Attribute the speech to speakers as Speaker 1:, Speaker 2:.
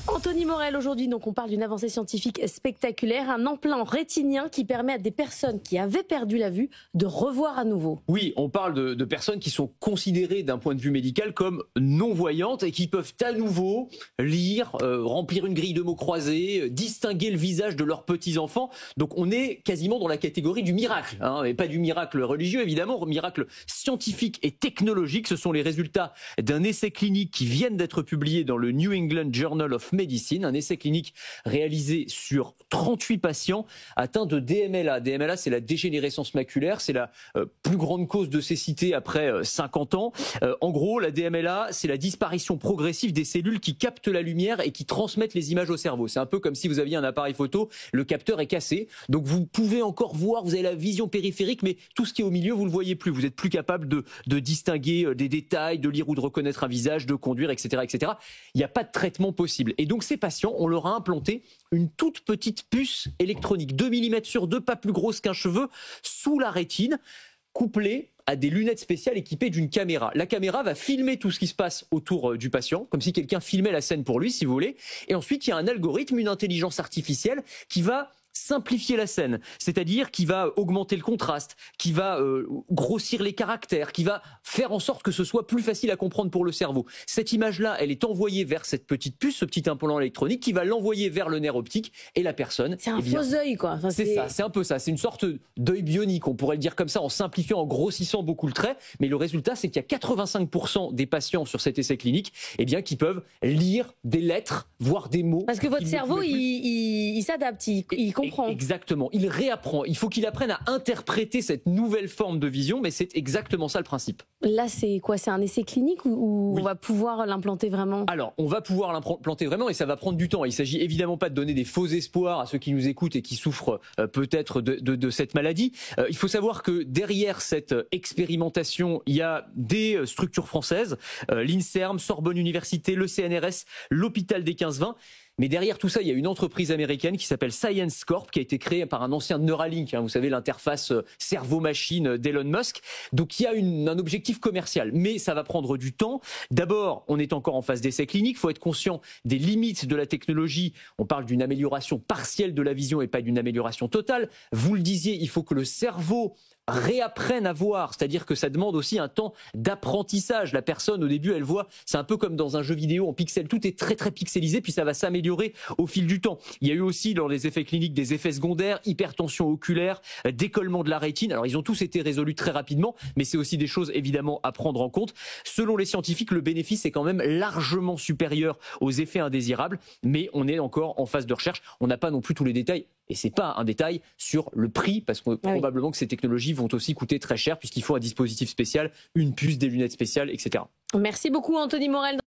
Speaker 1: Anthony Morel, aujourd'hui, donc on parle d'une avancée scientifique spectaculaire, un implant rétinien qui permet à des personnes qui avaient perdu la vue de revoir à nouveau.
Speaker 2: Oui, on parle de personnes qui sont considérées d'un point de vue médical comme non-voyantes et qui peuvent à nouveau lire, remplir une grille de mots croisés, distinguer le visage de leurs petits-enfants. Donc on est quasiment dans la catégorie du miracle, et pas du miracle religieux évidemment, miracle scientifique et technologique. Ce sont les résultats d'un essai clinique qui viennent d'être publiés dans le New England Journal of Medicine, un essai clinique réalisé sur 38 patients atteints de DMLA. DMLA, c'est la dégénérescence maculaire, c'est la plus grande cause de cécité après 50 ans. En gros, la DMLA, c'est la disparition progressive des cellules qui captent la lumière et qui transmettent les images au cerveau. C'est un peu comme si vous aviez un appareil photo, le capteur est cassé, donc vous pouvez encore voir, vous avez la vision périphérique, mais tout ce qui est au milieu, vous le voyez plus. Vous êtes plus capable de distinguer des détails, de lire ou de reconnaître un visage, de conduire, etc., etc. Il n'y a pas de traitement possible. Et donc ces patients, on leur a implanté une toute petite puce électronique, 2 mm sur 2, pas plus grosse qu'un cheveu, sous la rétine, couplée à des lunettes spéciales équipées d'une caméra. La caméra va filmer tout ce qui se passe autour du patient, comme si quelqu'un filmait la scène pour lui, si vous voulez. Et ensuite, il y a un algorithme, une intelligence artificielle qui va simplifier la scène, c'est-à-dire qui va augmenter le contraste, qui va grossir les caractères, qui va faire en sorte que ce soit plus facile à comprendre pour le cerveau. Cette image-là, elle est envoyée vers cette petite puce, ce petit implant électronique, qui va l'envoyer vers le nerf optique et la personne.
Speaker 1: C'est un faux œil, quoi. Enfin,
Speaker 2: c'est ça, c'est un peu ça. C'est une sorte d'œil bionique, on pourrait le dire comme ça, en simplifiant, en grossissant beaucoup le trait. Mais le résultat, c'est qu'il y a 85% des patients sur cet essai clinique, qui peuvent lire des lettres, voire des mots.
Speaker 1: Parce que votre cerveau, il s'adapte, il comprend.
Speaker 2: Exactement, il réapprend. Il faut qu'il apprenne à interpréter cette nouvelle forme de vision, mais c'est exactement ça le principe.
Speaker 1: Là, c'est quoi? C'est un essai clinique ou
Speaker 2: oui.
Speaker 1: On va pouvoir l'implanter vraiment?
Speaker 2: Alors, on va pouvoir l'implanter vraiment et ça va prendre du temps. Il s'agit évidemment pas de donner des faux espoirs à ceux qui nous écoutent et qui souffrent peut-être de cette maladie. Il faut savoir que derrière cette expérimentation, il y a des structures françaises, l'INSERM, Sorbonne Université, le CNRS, l'hôpital des 15-20. Mais derrière tout ça, il y a une entreprise américaine qui s'appelle Science Corp, qui a été créée par un ancien de Neuralink, vous savez, l'interface cerveau-machine d'Elon Musk. Donc il y a un objectif commercial, mais ça va prendre du temps. D'abord, on est encore en phase d'essai clinique, il faut être conscient des limites de la technologie. On parle d'une amélioration partielle de la vision et pas d'une amélioration totale. Vous le disiez, il faut que le cerveau réapprennent à voir, c'est-à-dire que ça demande aussi un temps d'apprentissage. La personne au début elle voit, c'est un peu comme dans un jeu vidéo en pixels, tout est très très pixelisé puis ça va s'améliorer au fil du temps. Il y a eu aussi dans les effets cliniques des effets secondaires, hypertension oculaire, décollement de la rétine. Alors ils ont tous été résolus très rapidement, mais c'est aussi des choses évidemment à prendre en compte. Selon les scientifiques, le bénéfice est quand même largement supérieur aux effets indésirables, mais on est encore en phase de recherche. On n'a pas non plus tous les détails. Et c'est pas un détail sur le prix, parce que probablement que ces technologies vont aussi coûter très cher, puisqu'il faut un dispositif spécial, une puce, des lunettes spéciales, etc.
Speaker 1: Merci beaucoup Anthony Morel.